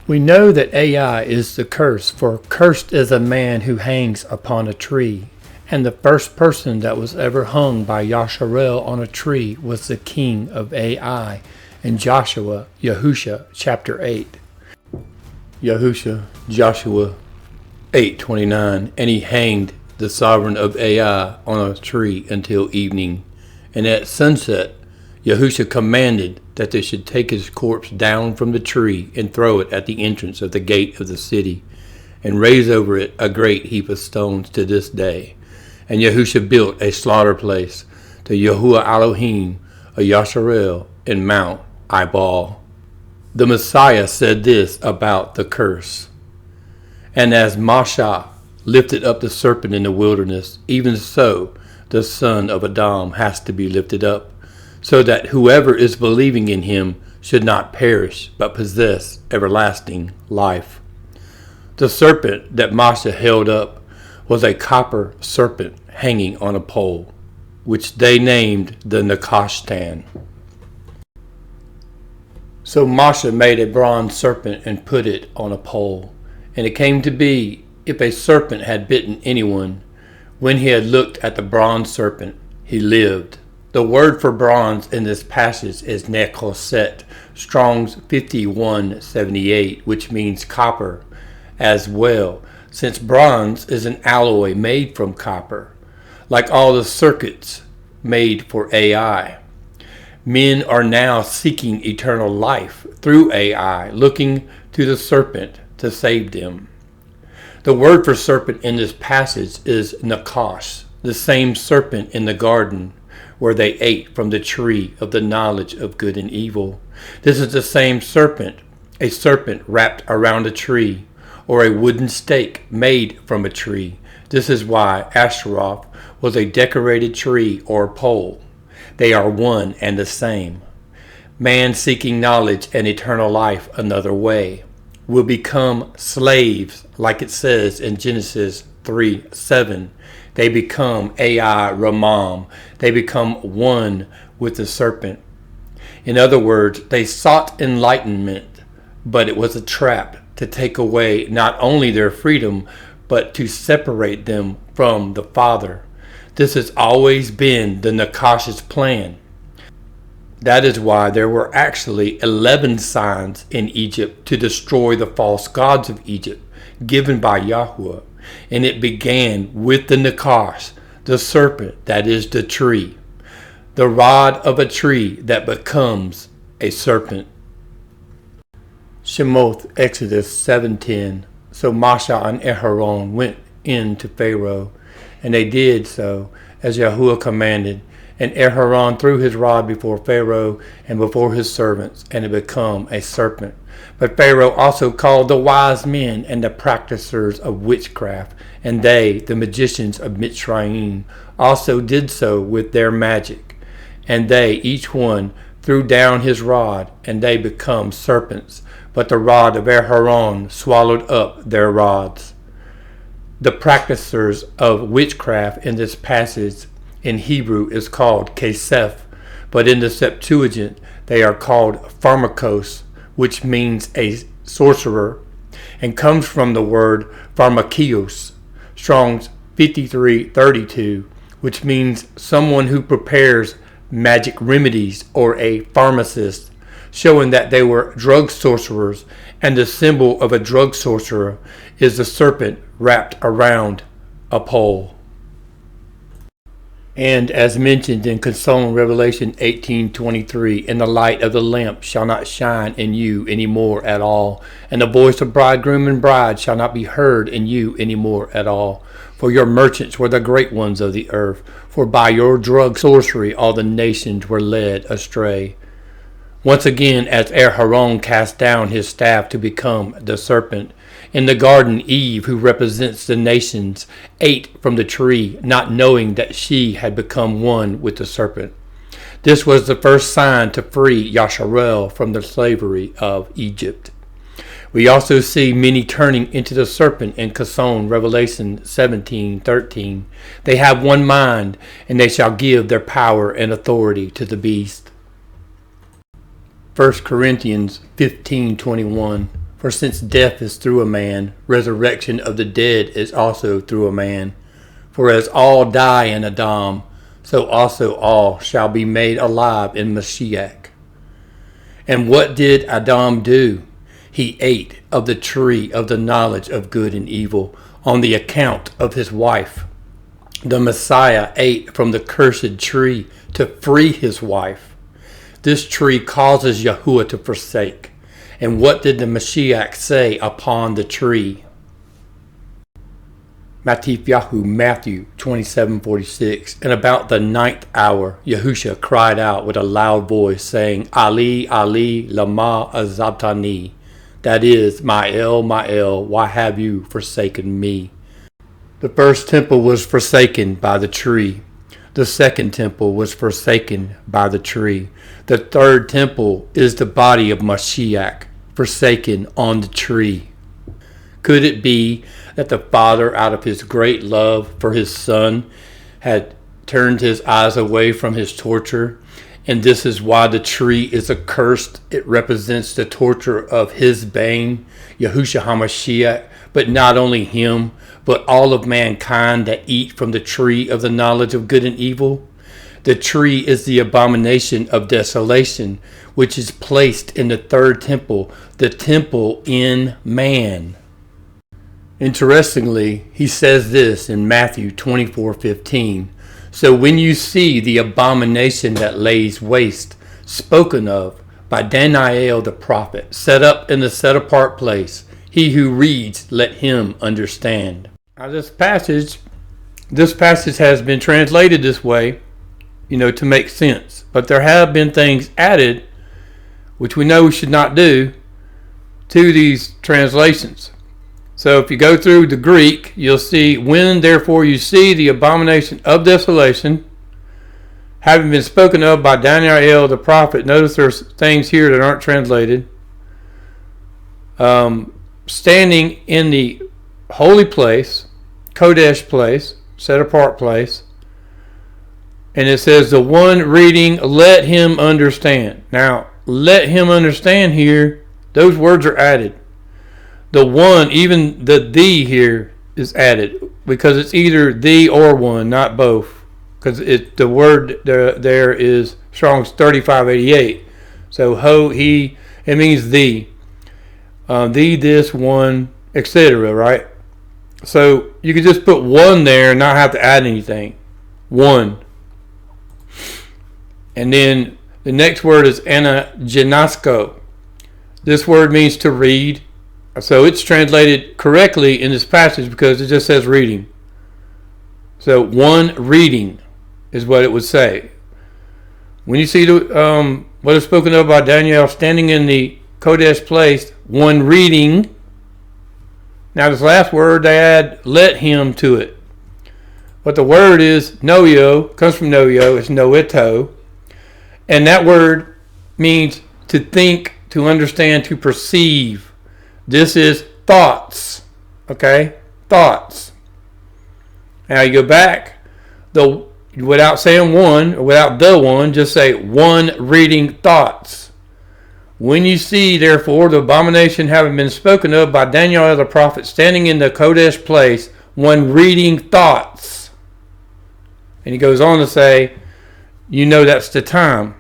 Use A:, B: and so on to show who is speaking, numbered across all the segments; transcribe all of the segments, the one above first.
A: We know that Ai is the curse, for cursed is a man who hangs upon a tree. And the first person that was ever hung by Yasharel on a tree was the king of Ai in Yahusha chapter 8. Joshua 8:29, and he hanged the sovereign of Ai on a tree until evening. And at sunset, Yahusha commanded that they should take his corpse down from the tree and throw it at the entrance of the gate of the city, and raise over it a great heap of stones to this day. And Yahusha built a slaughter place to Yahuwah Elohim of Yasharel in Mount Ebal. The Messiah said this about the curse: "And as Moshe lifted up the serpent in the wilderness, even so the Son of Adam has to be lifted up, so that whoever is believing in him should not perish, but possess everlasting life." The serpent that Moshe held up was a copper serpent hanging on a pole, which they named the Nakashtan. So Moshe made a bronze serpent and put it on a pole. And it came to be, if a serpent had bitten anyone, when he had looked at the bronze serpent, he lived. The word for bronze in this passage is nekoset, Strong's 5178, which means copper as well, since bronze is an alloy made from copper, like all the circuits made for Ai. Men are now seeking eternal life through Ai, looking to the serpent to save them. The word for serpent in this passage is nakash, the same serpent in the garden where they ate from the tree of the knowledge of good and evil. This is the same serpent, a serpent wrapped around a tree, or a wooden stake made from a tree. This is why Asheroth was a decorated tree or pole. They are one and the same. Man seeking knowledge and eternal life another way will become slaves, like it says in Genesis 3:7. They become Ai Ramam. They become one with the serpent. In other words, they sought enlightenment, but it was a trap to take away not only their freedom, but to separate them from the Father. This has always been the Nakash's plan. That is why there were actually 11 signs in Egypt to destroy the false gods of Egypt, given by Yahuwah. And it began with the Nakash, the serpent that is the tree, the rod of a tree that becomes a serpent. Shemoth, Exodus 7:10. So Moshe and Aharon went in to Pharaoh, and they did so as Yahuwah commanded. And Aharon threw his rod before Pharaoh and before his servants, and it became a serpent. But Pharaoh also called the wise men and the practicers of witchcraft, and they, the magicians of Mitzrayim, also did so with their magic. And they, each one, threw down his rod, and they become serpents. But the rod of Aharon swallowed up their rods. The practicers of witchcraft in this passage in Hebrew is called kesef, but in the Septuagint they are called pharmakos, which means a sorcerer, and comes from the word pharmakios, Strong's 5332, which means someone who prepares magic remedies, or a pharmacist, showing that they were drug sorcerers, and the symbol of a drug sorcerer is the serpent wrapped around a pole. And as mentioned in consoling Revelation 18:23, and the light of the lamp shall not shine in you any more at all, and the voice of bridegroom and bride shall not be heard in you any more at all. For your merchants were the great ones of the earth, for by your drug sorcery all the nations were led astray. Once again, as Aharon cast down his staff to become the serpent, in the garden Eve, who represents the nations, ate from the tree, not knowing that she had become one with the serpent. This was the first sign to free Yasharel from the slavery of Egypt. We also see many turning into the serpent in Kason, Revelation 17:13. They have one mind, and they shall give their power and authority to the beast. 1 Corinthians 15:21. For since death is through a man, resurrection of the dead is also through a man. For as all die in Adam, so also all shall be made alive in Mashiach. And what did Adam do? He ate of the tree of the knowledge of good and evil on the account of his wife. The Messiah ate from the cursed tree to free his wife. This tree causes Yahuwah to forsake. And what did the Mashiach say upon the tree? Matthew 27:46. And about the 9th hour, Yahusha cried out with a loud voice, saying, Ali, Ali, lama azabtani. That is, my El, why have you forsaken me? The first temple was forsaken by the tree. The second temple was forsaken by the tree. The third temple is the body of Mashiach, forsaken on the tree. Could it be that the Father, out of his great love for his Son, had turned his eyes away from his torture? And this is why the tree is accursed. It represents the torture of his bane, Yahushua HaMashiach, but not only him, but all of mankind that eat from the tree of the knowledge of good and evil. The tree is the abomination of desolation, which is placed in the third temple, the temple in man. Interestingly, he says this in Matthew 24:15. So when you see the abomination that lays waste, spoken of by Daniel the prophet, set up in the set apart place, he who reads, let him understand. Now this passage has been translated this way, to make sense. But there have been things added, which we know we should not do, to these translations. So if you go through the Greek, you'll see, when therefore you see the abomination of desolation, having been spoken of by Daniel the prophet. Notice there's things here that aren't translated. Standing in the holy place, Kodesh place, set apart place. And it says, the one reading, let him understand. Now, let him understand here, those words are added. The one, even the thee here is added, because it's either thee or one, not both. Because the word there is Strong's 3588. So ho, he, it means thee. Thee, this, one, etc., right? So you could just put one there and not have to add anything. One. And then the next word is anagenasko. This word means to read. So it's translated correctly in this passage because it just says reading. So one reading is what it would say. When you see what is spoken of by Daniel standing in the Kodesh place, one reading. Now this last word, they add let him to it. But the word is noyo, comes from noyo, it's noeto. And that word means to think, to understand, to perceive. This is thoughts. Okay? Thoughts. Now you go back, without saying one, or without the one, just say one reading thoughts. When you see, therefore, the abomination having been spoken of by Daniel the prophet standing in the Kodesh place, one reading thoughts. And he goes on to say, that's the time.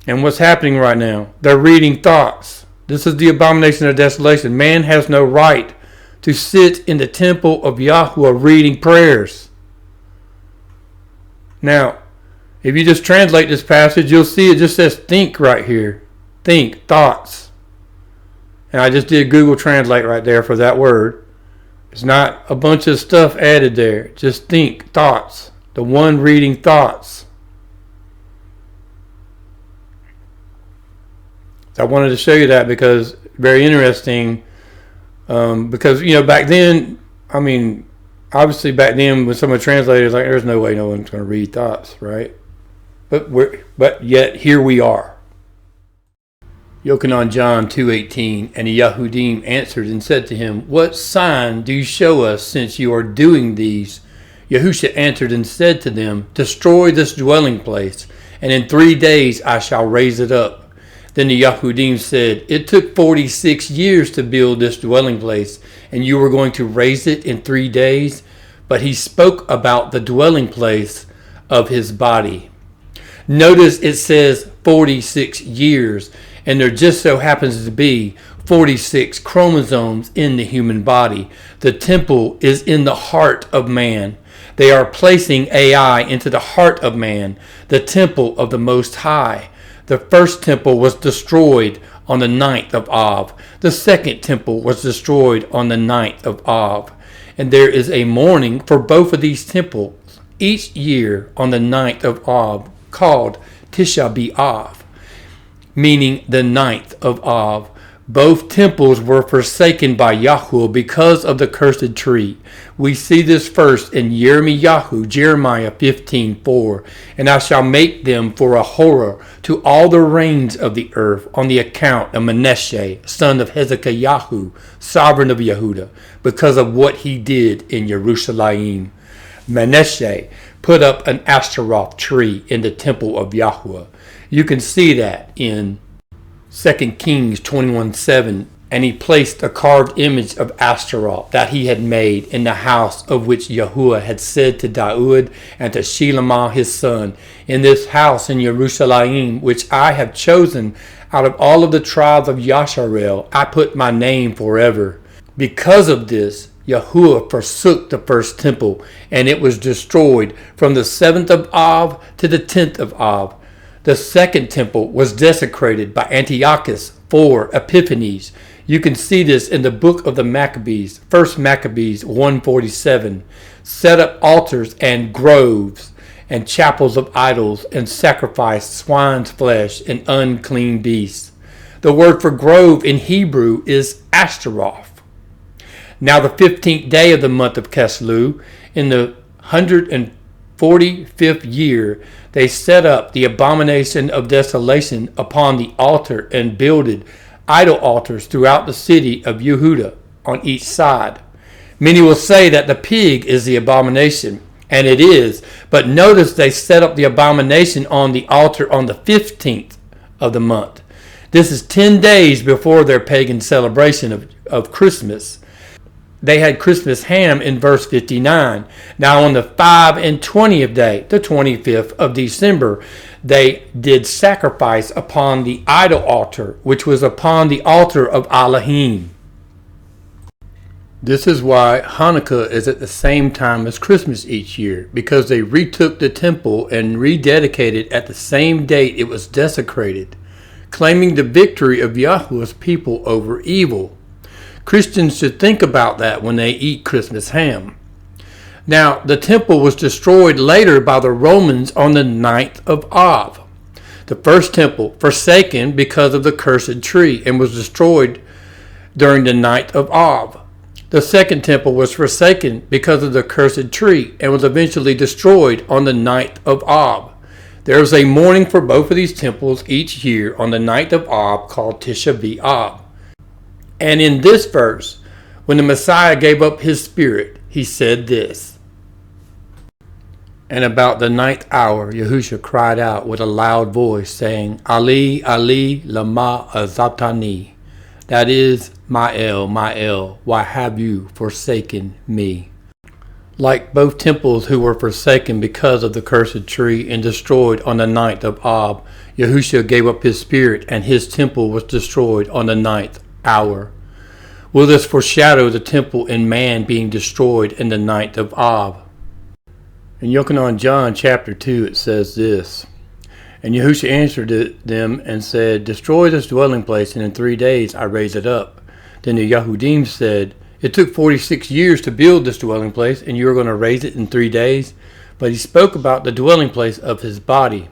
A: And what's happening right now? They're reading thoughts. This is the abomination of desolation. Man has no right to sit in the temple of Yahuwah reading prayers. Now, if you just translate this passage, you'll see it just says think right here. Think, thoughts. And I just did Google Translate right there for that word. It's not a bunch of stuff added there. Just think, thoughts. The one reading thoughts. So I wanted to show you that because very interesting. Because, back then, obviously back then when someone translated, like, there's no way no one's going to read thoughts, right? But yet here we are. Yochanan John 2:18, and the Yahudim answered and said to him, what sign do you show us since you are doing these? Yahusha answered and said to them, destroy this dwelling place, and in 3 days I shall raise it up. Then the Yahudim said, "It took 46 years to build this dwelling place, and you were going to raise it in 3 days?" But he spoke about the dwelling place of his body. Notice it says 46 years, and there just so happens to be 46 chromosomes in the human body. The temple is in the heart of man. They are placing AI into the heart of man, the temple of the Most High. The first temple was destroyed on the 9th of Av. The second temple was destroyed on the 9th of Av. And there is a mourning for both of these temples each year on the 9th of Av, called Tisha B'Av, meaning the 9th of Av. Both temples were forsaken by Yahuwah because of the cursed tree. We see this first in Jeremiah 15:4. "And I shall make them for a horror to all the reigns of the earth on the account of Manasseh, son of Hezekiah, sovereign of Yehudah, because of what he did in Jerusalem." Manasseh put up an Ashtaroth tree in the temple of Yahuwah. You can see that in 2 Kings 21:7, "And he placed a carved image of Ashtaroth that he had made in the house of which Yahuwah had said to Daud and to Shelemah his son, in this house in Jerusalem, which I have chosen out of all of the tribes of Yasharel, I put my name forever." Because of this, Yahuwah forsook the first temple, and it was destroyed from the 7th of Av to the 10th of Av. The second temple was desecrated by Antiochus for Epiphanes. You can see this in the book of the Maccabees, 1 Maccabees 1:47. Set up altars and groves and chapels of idols and sacrificed swine's flesh and unclean beasts. The word for grove in Hebrew is Ashtaroth. Now the 15th day of the month of Keslu, in the 145th year, they set up the abomination of desolation upon the altar and builded idol altars throughout the city of Yehudah on each side. Many will say that the pig is the abomination, and it is, but notice they set up the abomination on the altar on the 15th of the month. This is 10 days before their pagan celebration of Christmas. They had Christmas ham in verse 59. Now on the 25th day, the 25th of December, they did sacrifice upon the idol altar, which was upon the altar of Elohim. This is why Hanukkah is at the same time as Christmas each year, because they retook the temple and rededicated at the same date it was desecrated, claiming the victory of Yahuwah's people over evil. Christians should think about that when they eat Christmas ham. Now, the temple was destroyed later by the Romans on the 9th of Av. The first temple forsaken because of the cursed tree and was destroyed during the 9th of Av. The second temple was forsaken because of the cursed tree and was eventually destroyed on the 9th of Av. There is a mourning for both of these temples each year on the 9th of Av called Tisha B'Av. And in this verse, when the Messiah gave up his spirit, he said this. "And about the 9th hour, Yahushua cried out with a loud voice, saying, Ali, Ali, lama azabtani. That is, my El, why have you forsaken me?" Like both temples who were forsaken because of the cursed tree and destroyed on the 9th of Ab, Yahushua gave up his spirit and his temple was destroyed on the 9th hour. Will this foreshadow the temple and man being destroyed in the 9th of Av? In Yochanan John chapter 2 it says this, "And Yahushua answered them and said, Destroy this dwelling place, and in 3 days I raise it up." Then the Yahudim said, "It took 46 years to build this dwelling place, and you are going to raise it in 3 days?" But he spoke about the dwelling place of his body.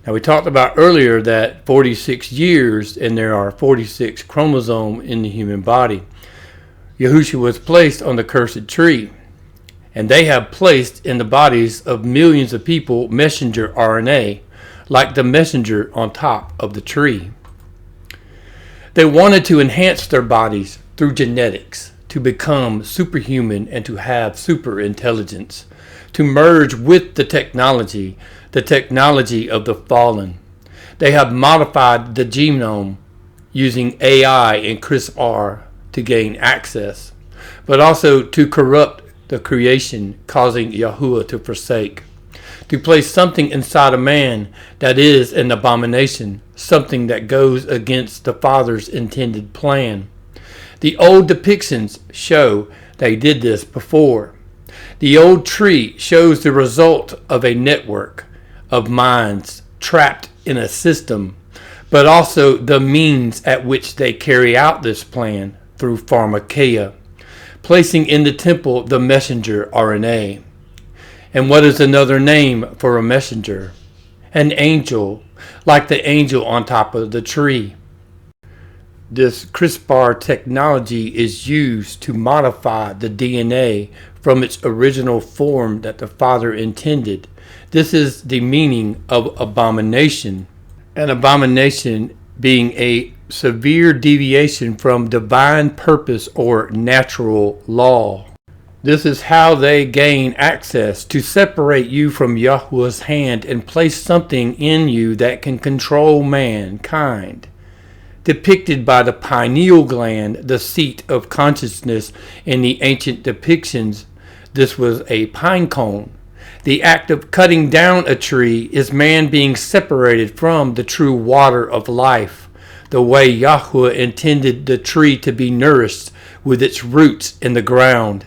A: Now we talked about earlier that 46 years, and there are 46 chromosomes in the human body. Yahushua was placed on the cursed tree, and they have placed in the bodies of millions of people messenger RNA, like the messenger on top of the tree. They wanted to enhance their bodies through genetics, to become superhuman and to have super intelligence, to merge with the technology of the fallen. They have modified the genome using AI and CRISPR to gain access, but also to corrupt the creation, causing Yahuwah to forsake. To place something inside a man that is an abomination, something that goes against the Father's intended plan. The old depictions show they did this before. The old tree shows the result of a network of minds trapped in a system, but also the means at which they carry out this plan through pharmakeia, placing in the temple the messenger RNA. And what is another name for a messenger? An angel, like the angel on top of the tree. This CRISPR technology is used to modify the DNA from its original form that the Father intended. This is the meaning of abomination. An abomination being a severe deviation from divine purpose or natural law. This is how they gain access to separate you from Yahuwah's hand and place something in you that can control mankind. Depicted by the pineal gland, the seat of consciousness in the ancient depictions, this was a pine cone. The act of cutting down a tree is man being separated from the true water of life, the way Yahuwah intended the tree to be nourished with its roots in the ground.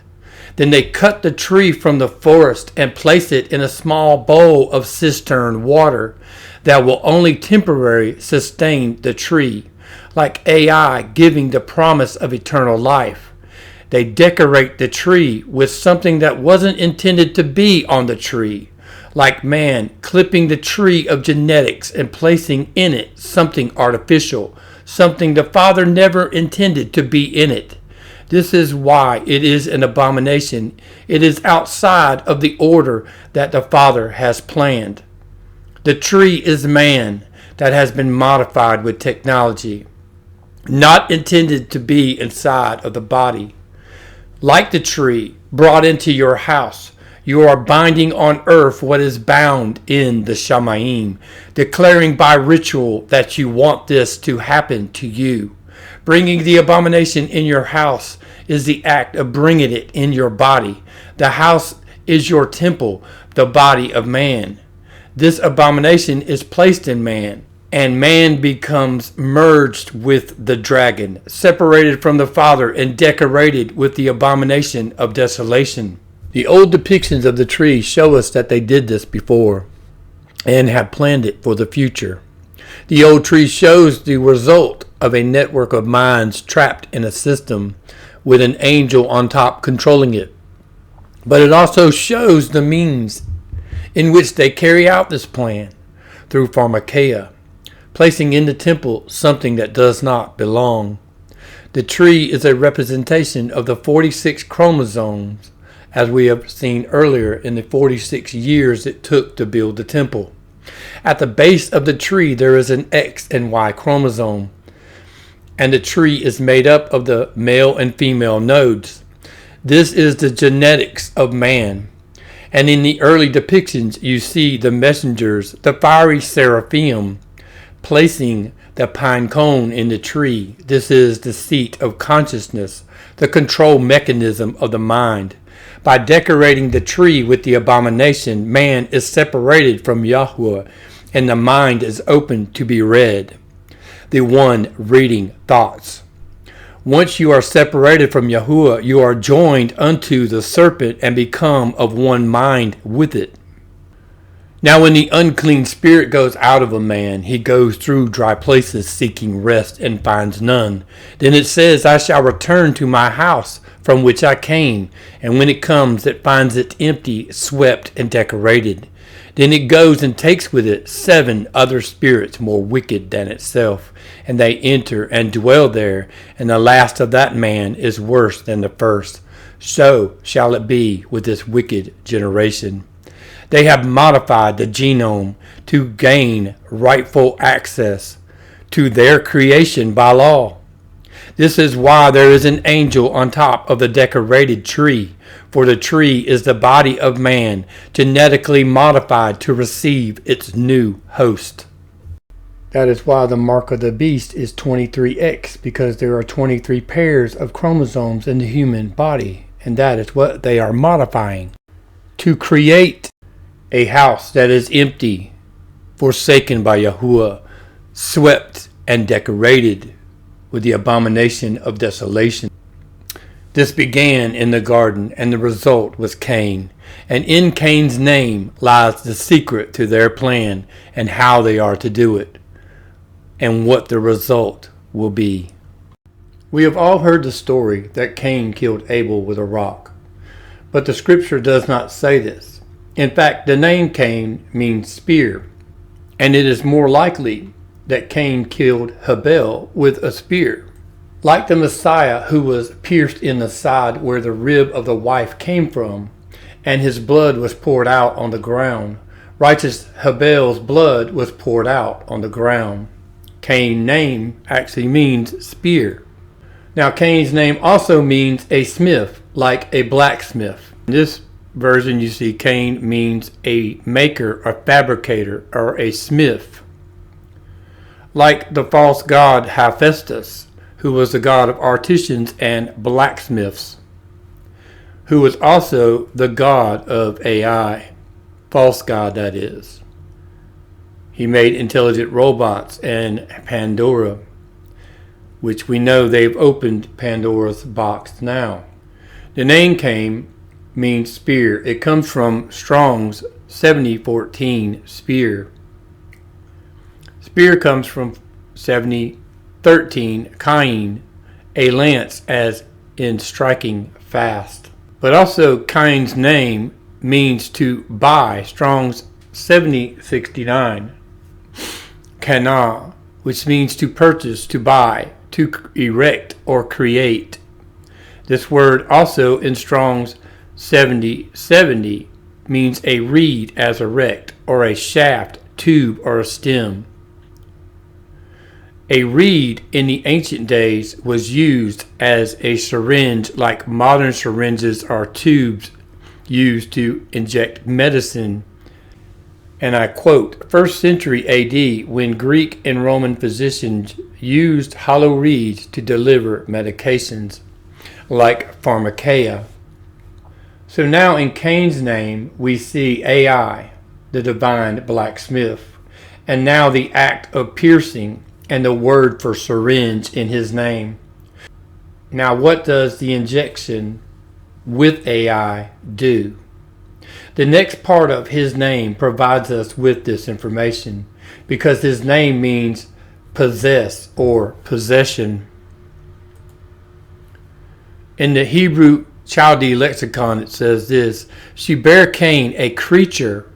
A: Then they cut the tree from the forest and place it in a small bowl of cistern water that will only temporarily sustain the tree, like AI giving the promise of eternal life. They decorate the tree with something that wasn't intended to be on the tree, like man clipping the tree of genetics and placing in it something artificial, something the Father never intended to be in it. This is why it is an abomination. It is outside of the order that the Father has planned. The tree is man that has been modified with technology, not intended to be inside of the body. Like the tree brought into your house, you are binding on earth what is bound in the Shamayim, declaring by ritual that you want this to happen to you. Bringing the abomination in your house is the act of bringing it in your body. The house is your temple, the body of man. This abomination is placed in man, and man becomes merged with the dragon, separated from the Father and decorated with the abomination of desolation. The old depictions of the tree show us that they did this before and have planned it for the future. The old tree shows the result of a network of minds trapped in a system with an angel on top controlling it. But it also shows the means in which they carry out this plan through pharmakeia, placing in the temple something that does not belong. The tree is a representation of the 46 chromosomes, as we have seen earlier in the 46 years it took to build the temple. At the base of the tree there is an X and Y chromosome, and the tree is made up of the male and female nodes. This is the genetics of man. And in the early depictions you see the messengers, the fiery seraphim, placing the pine cone in the tree. This is the seat of consciousness, the control mechanism of the mind. By decorating the tree with the abomination, man is separated from Yahuwah, and the mind is open to be read. The one reading thoughts. Once you are separated from Yahuwah, you are joined unto the serpent and become of one mind with it. Now when the unclean spirit goes out of a man, he goes through dry places seeking rest and finds none. Then it says, I shall return to my house from which I came. And when it comes, it finds it empty, swept, and decorated. Then it goes and takes with it 7 other spirits more wicked than itself, and they enter and dwell there, and the last of that man is worse than the first. So shall it be with this wicked generation. They have modified the genome to gain rightful access to their creation by law. This is why there is an angel on top of the decorated tree, for the tree is the body of man, genetically modified to receive its new host. That is why the mark of the beast is 23X, because there are 23 pairs of chromosomes in the human body, and that is what they are modifying. To create a house that is empty, forsaken by Yahuwah, swept and decorated with the abomination of desolation. This began in the garden, and the result was Cain. And in Cain's name lies the secret to their plan and how they are to do it, and what the result will be. We have all heard the story that Cain killed Abel with a rock, but the scripture does not say this. In fact, the name Cain means spear, and it is more likely that Cain killed Habel with a spear. Like the Messiah, who was pierced in the side where the rib of the wife came from, and his blood was poured out on the ground, righteous Habel's blood was poured out on the ground. Cain's name actually means spear. Now Cain's name also means a smith, like a blacksmith. In this version you see Cain means a maker, a fabricator, or a smith. Like the false god Hephaestus, who was the god of artisans and blacksmiths, who was also the god of AI, false god that is. He made intelligent robots and Pandora, which we know they've opened Pandora's box now. The name Cain means spear. It comes from Strong's 7014, spear. Spear comes from 7013, Cain, a lance, as in striking fast. But also Cain's name means to buy, Strong's 7069, Kana, which means to purchase, to buy, to erect or create. This word also in Strong's 7070 means a reed as erect, or a shaft, tube, or a stem. A reed in the ancient days was used as a syringe, like modern syringes are tubes used to inject medicine. And I quote, 1st century AD, when Greek and Roman physicians used hollow reeds to deliver medications, like pharmakeia. So now in Cain's name we see AI, the divine blacksmith, and now the act of piercing and the word for syringe in his name. Now what does the injection with AI do? The next part of his name provides us with this information, because his name means possess or possession. In the Hebrew Chaldee lexicon it says this: she bare Cain a creature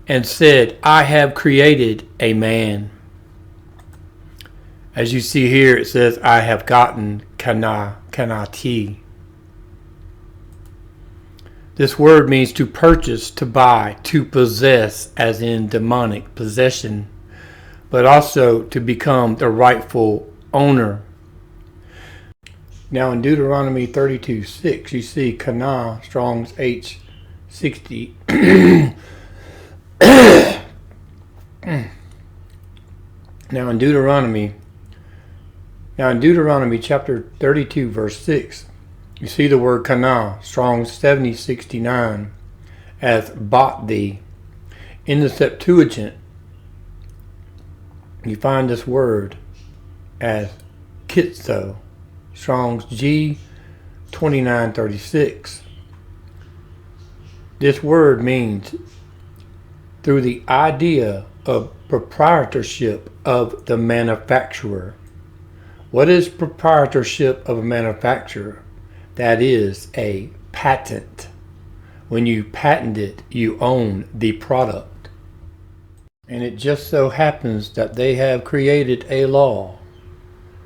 A: and said, I have created a man. As you see here it says, I have gotten kanati. This word means to purchase, to buy, to possess, as in demonic possession, but also to become the rightful owner. Now in Deuteronomy 32:6, you see Kana, Strong's H60. Now in Deuteronomy chapter 32, verse 6, you see the word Kana, Strong's 7069, as bought thee. In the Septuagint, you find this word as kitzo, Strong's G 2936. This word means through the idea of proprietorship of the manufacturer. What is proprietorship of a manufacturer? That is a patent. When you patent it, you own the product. And it just so happens that they have created a law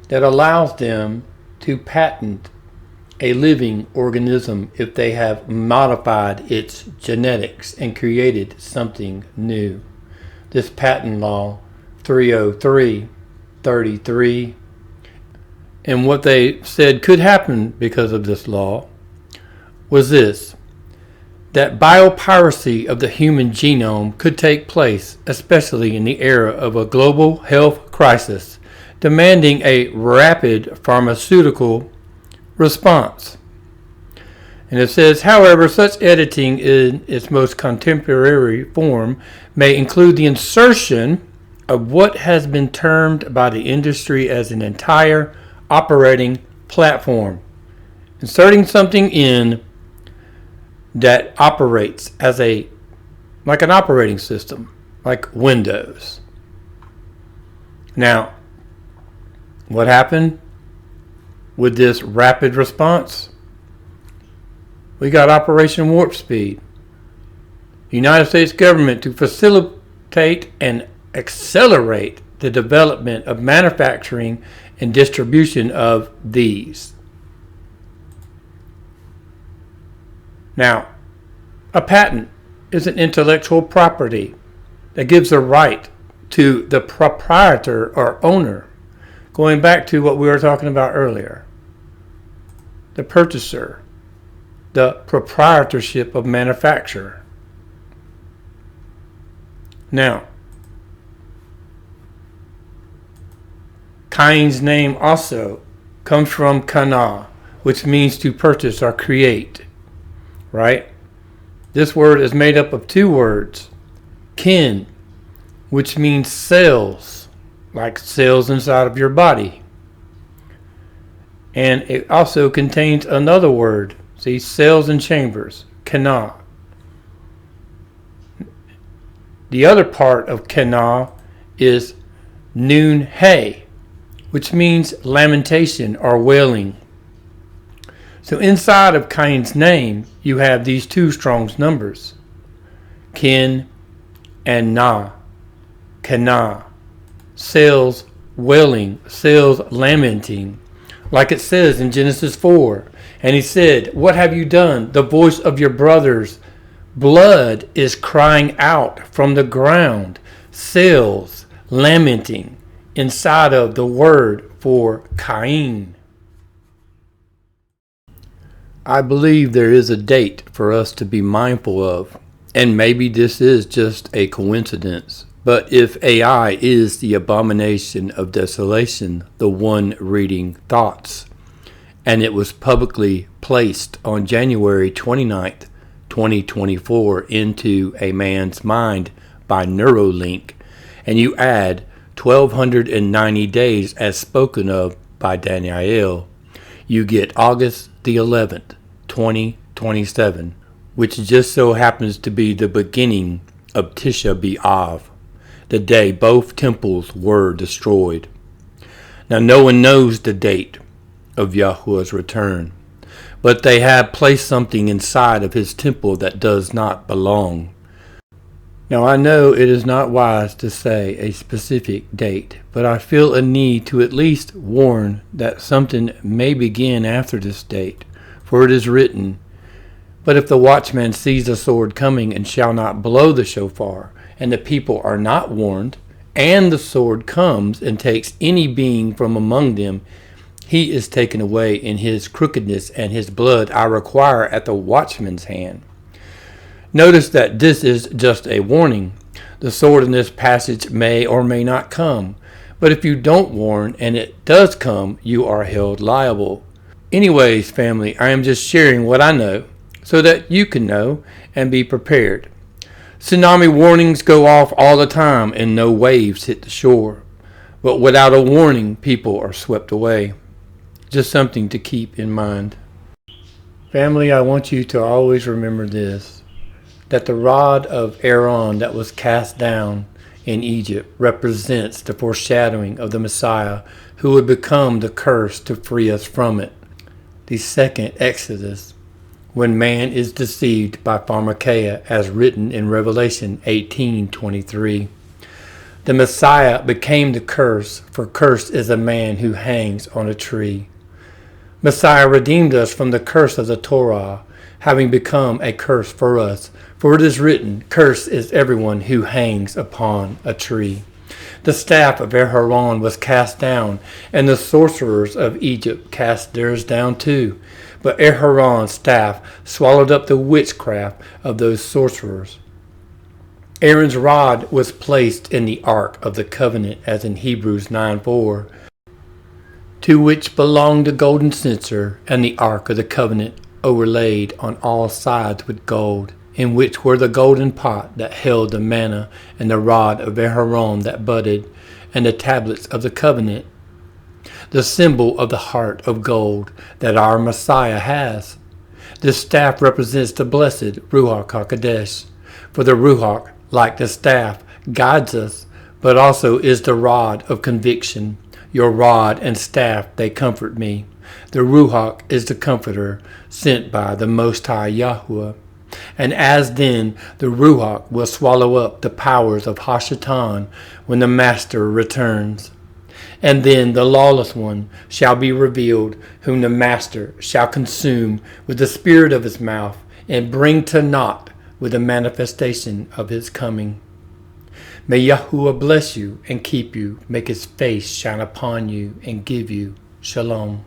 A: that allows them to patent a living organism if they have modified its genetics and created something new. This patent law 303:33, and what they said could happen because of this law was this: that biopiracy of the human genome could take place, especially in the era of a global health crisis, demanding a rapid pharmaceutical response. And it says, however, such editing in its most contemporary form may include the insertion of what has been termed by the industry as an entire operating platform. Inserting something in that operates as like an operating system, like Windows. Now, what happened with this rapid response? We got Operation Warp Speed. The United States government to facilitate and accelerate the development of manufacturing and distribution of these. Now, a patent is an intellectual property that gives a right to the proprietor or owner, going back to what we were talking about earlier, the purchaser, the proprietorship of manufacture. Now, Cain's name also comes from kana, which means to purchase or create, right? This word is made up of two words. Kin, which means cells, like cells inside of your body. And it also contains another word. See, cells and chambers, kana. The other part of kana is nun he, which means lamentation or wailing. So inside of Cain's name, you have these two Strong's numbers, kin and na, kana, cells wailing, cells lamenting, like it says in Genesis 4. And he said, what have you done? The voice of your brothers' blood is crying out from the ground, cells lamenting inside of the word for Cain. I believe there is a date for us to be mindful of, and maybe this is just a coincidence, but if AI is the abomination of desolation, the one reading thoughts, and it was publicly placed on January 29th, 2024 into a man's mind by Neuralink, and you add 1290 days as spoken of by Daniel, you get August the 11th, 2027, which just so happens to be the beginning of Tisha B'Av, the day both temples were destroyed. Now no one knows the date of Yahuwah's return, but they have placed something inside of his temple that does not belong. Now I know it is not wise to say a specific date, but I feel a need to at least warn that something may begin after this date, for it is written, but if the watchman sees a sword coming and shall not blow the shofar, and the people are not warned, and the sword comes and takes any being from among them, he is taken away in his crookedness, and his blood I require at the watchman's hand. Notice that this is just a warning. The sword in this passage may or may not come, but if you don't warn and it does come, you are held liable. Anyways, family, I am just sharing what I know so that you can know and be prepared. Tsunami warnings go off all the time and no waves hit the shore, but without a warning, people are swept away. Just something to keep in mind. Family, I want you to always remember this, that the rod of Aaron that was cast down in Egypt represents the foreshadowing of the Messiah who would become the curse to free us from it. The second Exodus, when man is deceived by pharmakeia, as written in Revelation 18:23. The Messiah became the curse, for cursed is a man who hangs on a tree. Messiah redeemed us from the curse of the Torah, having become a curse for us. For it is written, cursed is everyone who hangs upon a tree. The staff of Aharon was cast down, and the sorcerers of Egypt cast theirs down too. But Aharon's staff swallowed up the witchcraft of those sorcerers. Aaron's rod was placed in the Ark of the Covenant, as in Hebrews 9:4, to which belonged the golden censer and the Ark of the Covenant, overlaid on all sides with gold, in which were the golden pot that held the manna, and the rod of Aharon that budded, and the tablets of the covenant, the symbol of the heart of gold that our Messiah has. This staff represents the blessed Ruach HaKodesh, for the Ruach, like the staff, guides us, but also is the rod of conviction. Your rod and staff, they comfort me. The Ruach is the comforter sent by the Most High Yahuwah. And as then the Ruach will swallow up the powers of Hashatan when the Master returns. And then the lawless one shall be revealed, whom the Master shall consume with the spirit of his mouth, and bring to naught with the manifestation of his coming. May Yahuwah bless you and keep you, make his face shine upon you, and give you shalom.